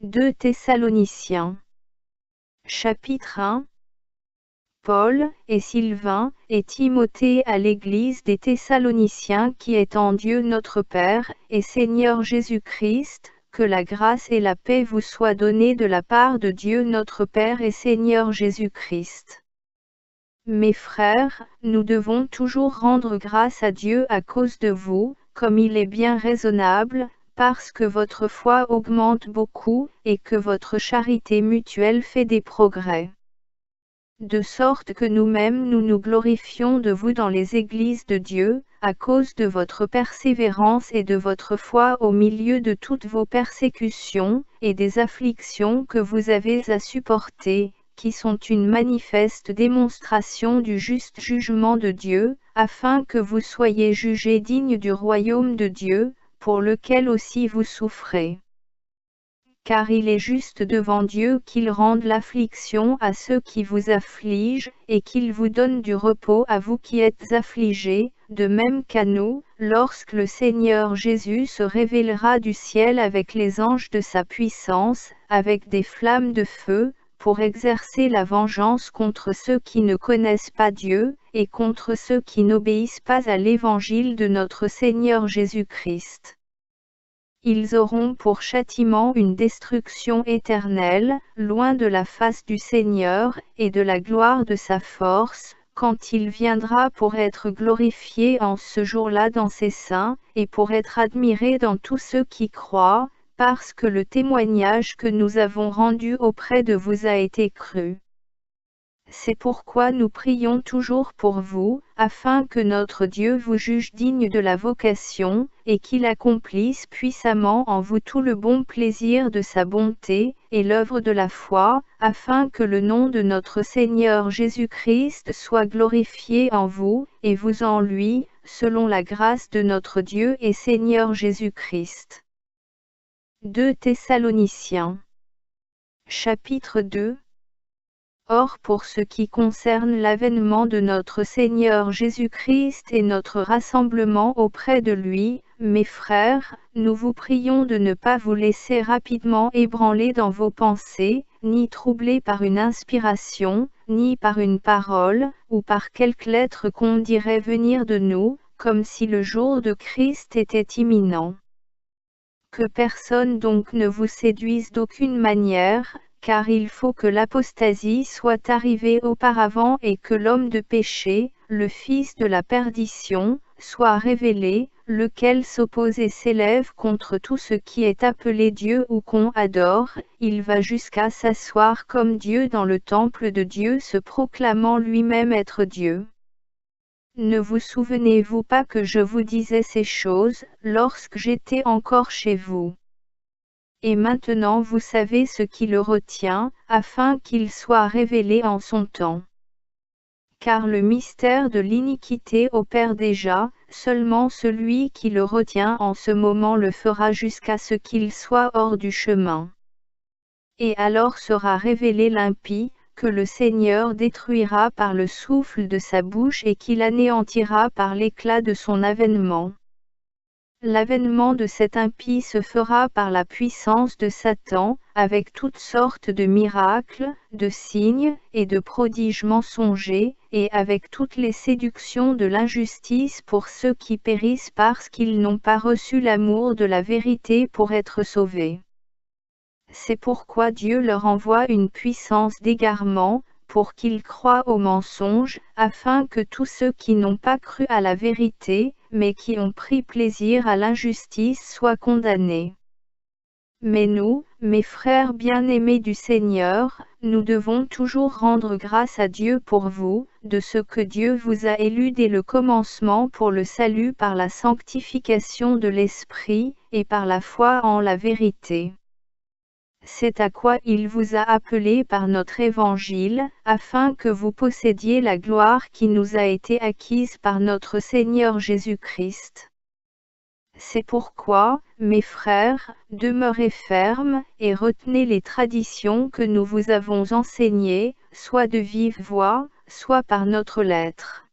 2 Thessaloniciens. Chapitre 1. Paul, et Sylvain, et Timothée à l'Église des Thessaloniciens qui est en Dieu notre Père, et Seigneur Jésus-Christ, que la grâce et la paix vous soient données de la part de Dieu notre Père et Seigneur Jésus-Christ. Mes frères, nous devons toujours rendre grâce à Dieu à cause de vous, comme il est bien raisonnable, parce que votre foi augmente beaucoup, et que votre charité mutuelle fait des progrès. De sorte que nous-mêmes nous nous glorifions de vous dans les églises de Dieu, à cause de votre persévérance et de votre foi au milieu de toutes vos persécutions, et des afflictions que vous avez à supporter, qui sont une manifeste démonstration du juste jugement de Dieu, afin que vous soyez jugés dignes du royaume de Dieu, pour lequel aussi vous souffrez. Car il est juste devant Dieu qu'il rende l'affliction à ceux qui vous affligent, et qu'il vous donne du repos à vous qui êtes affligés, de même qu'à nous, lorsque le Seigneur Jésus se révélera du ciel avec les anges de sa puissance, avec des flammes de feu, pour exercer la vengeance contre ceux qui ne connaissent pas Dieu, et contre ceux qui n'obéissent pas à l'évangile de notre Seigneur Jésus-Christ. Ils auront pour châtiment une destruction éternelle, loin de la face du Seigneur, et de la gloire de sa force, quand il viendra pour être glorifié en ce jour-là dans ses saints, et pour être admiré dans tous ceux qui croient, parce que le témoignage que nous avons rendu auprès de vous a été cru. C'est pourquoi nous prions toujours pour vous, afin que notre Dieu vous juge digne de la vocation, et qu'il accomplisse puissamment en vous tout le bon plaisir de sa bonté, et l'œuvre de la foi, afin que le nom de notre Seigneur Jésus-Christ soit glorifié en vous, et vous en lui, selon la grâce de notre Dieu et Seigneur Jésus-Christ. 2 Thessaloniciens. Chapitre 2. Or pour ce qui concerne l'avènement de notre Seigneur Jésus-Christ et notre rassemblement auprès de lui, mes frères, nous vous prions de ne pas vous laisser rapidement ébranler dans vos pensées, ni troubler par une inspiration, ni par une parole, ou par quelque lettre qu'on dirait venir de nous, comme si le jour de Christ était imminent. Que personne donc ne vous séduise d'aucune manière, car il faut que l'apostasie soit arrivée auparavant et que l'homme de péché, le fils de la perdition, soit révélé, lequel s'oppose et s'élève contre tout ce qui est appelé Dieu ou qu'on adore, il va jusqu'à s'asseoir comme Dieu dans le temple de Dieu se proclamant lui-même être Dieu. Ne vous souvenez-vous pas que je vous disais ces choses, lorsque j'étais encore chez vous? Et maintenant vous savez ce qui le retient, afin qu'il soit révélé en son temps. Car le mystère de l'iniquité opère déjà, seulement celui qui le retient en ce moment le fera jusqu'à ce qu'il soit hors du chemin. Et alors sera révélé l'impie, que le Seigneur détruira par le souffle de sa bouche et qu'il anéantira par l'éclat de son avènement. L'avènement de cet impie se fera par la puissance de Satan, avec toutes sortes de miracles, de signes, et de prodiges mensongers, et avec toutes les séductions de l'injustice pour ceux qui périssent parce qu'ils n'ont pas reçu l'amour de la vérité pour être sauvés. C'est pourquoi Dieu leur envoie une puissance d'égarement, pour qu'ils croient au mensonge, afin que tous ceux qui n'ont pas cru à la vérité, mais qui ont pris plaisir à l'injustice soient condamnés. Mais nous, mes frères bien-aimés du Seigneur, nous devons toujours rendre grâce à Dieu pour vous, de ce que Dieu vous a élus dès le commencement pour le salut par la sanctification de l'Esprit, et par la foi en la vérité. C'est à quoi il vous a appelés par notre évangile, afin que vous possédiez la gloire qui nous a été acquise par notre Seigneur Jésus-Christ. C'est pourquoi, mes frères, demeurez fermes, et retenez les traditions que nous vous avons enseignées, soit de vive voix, soit par notre lettre.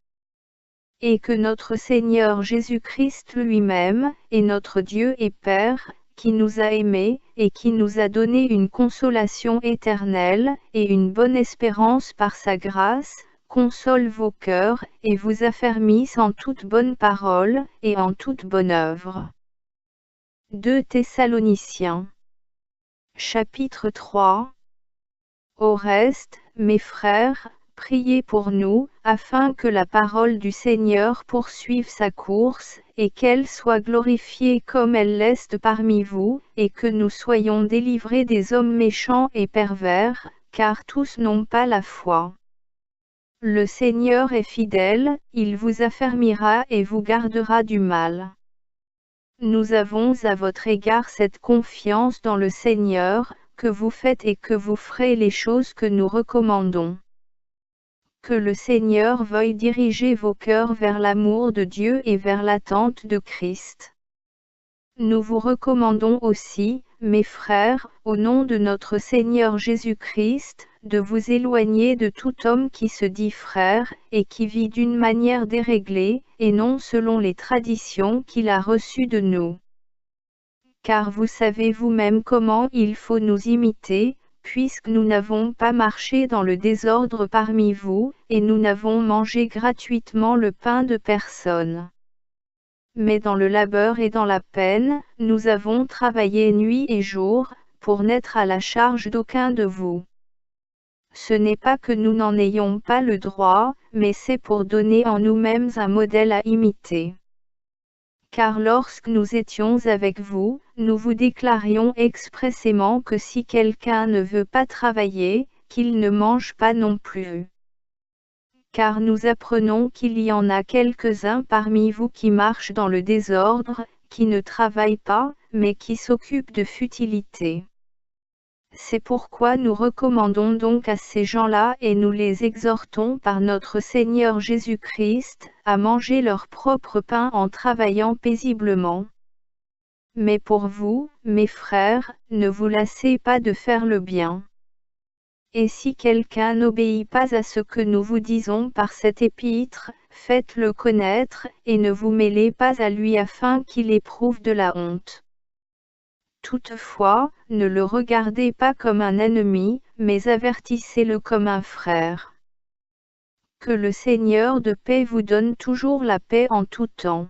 Et que notre Seigneur Jésus-Christ lui-même, et notre Dieu et Père, qui nous a aimés, et qui nous a donné une consolation éternelle, et une bonne espérance par sa grâce, console vos cœurs, et vous affermisse en toute bonne parole, et en toute bonne œuvre. 2 Thessaloniciens. Chapitre 3. Au reste, mes frères, priez pour nous, afin que la parole du Seigneur poursuive sa course, et qu'elle soit glorifiée comme elle l'est parmi vous, et que nous soyons délivrés des hommes méchants et pervers, car tous n'ont pas la foi. Le Seigneur est fidèle, il vous affermira et vous gardera du mal. Nous avons à votre égard cette confiance dans le Seigneur, que vous faites et que vous ferez les choses que nous recommandons. Que le Seigneur veuille diriger vos cœurs vers l'amour de Dieu et vers l'attente de Christ. Nous vous recommandons aussi, mes frères, au nom de notre Seigneur Jésus-Christ, de vous éloigner de tout homme qui se dit frère, et qui vit d'une manière déréglée, et non selon les traditions qu'il a reçues de nous. Car vous savez vous-même comment il faut nous imiter, puisque nous n'avons pas marché dans le désordre parmi vous, et nous n'avons mangé gratuitement le pain de personne. Mais dans le labeur et dans la peine, nous avons travaillé nuit et jour, pour n'être à la charge d'aucun de vous. Ce n'est pas que nous n'en ayons pas le droit, mais c'est pour donner en nous-mêmes un modèle à imiter. Car lorsque nous étions avec vous, nous vous déclarions expressément que si quelqu'un ne veut pas travailler, qu'il ne mange pas non plus. Car nous apprenons qu'il y en a quelques-uns parmi vous qui marchent dans le désordre, qui ne travaillent pas, mais qui s'occupent de futilités. C'est pourquoi nous recommandons donc à ces gens-là et nous les exhortons par notre Seigneur Jésus-Christ, à manger leur propre pain en travaillant paisiblement. Mais pour vous, mes frères, ne vous lassez pas de faire le bien. Et si quelqu'un n'obéit pas à ce que nous vous disons par cette épître, faites-le connaître, et ne vous mêlez pas à lui afin qu'il éprouve de la honte. Toutefois, ne le regardez pas comme un ennemi, mais avertissez-le comme un frère. Que le Seigneur de paix vous donne toujours la paix en tout temps.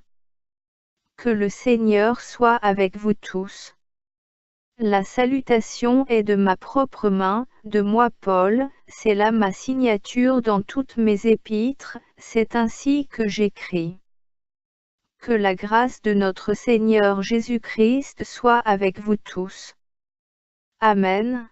Que le Seigneur soit avec vous tous. La salutation est de ma propre main, de moi Paul, c'est là ma signature dans toutes mes épîtres, c'est ainsi que j'écris. Que la grâce de notre Seigneur Jésus-Christ soit avec vous tous. Amen.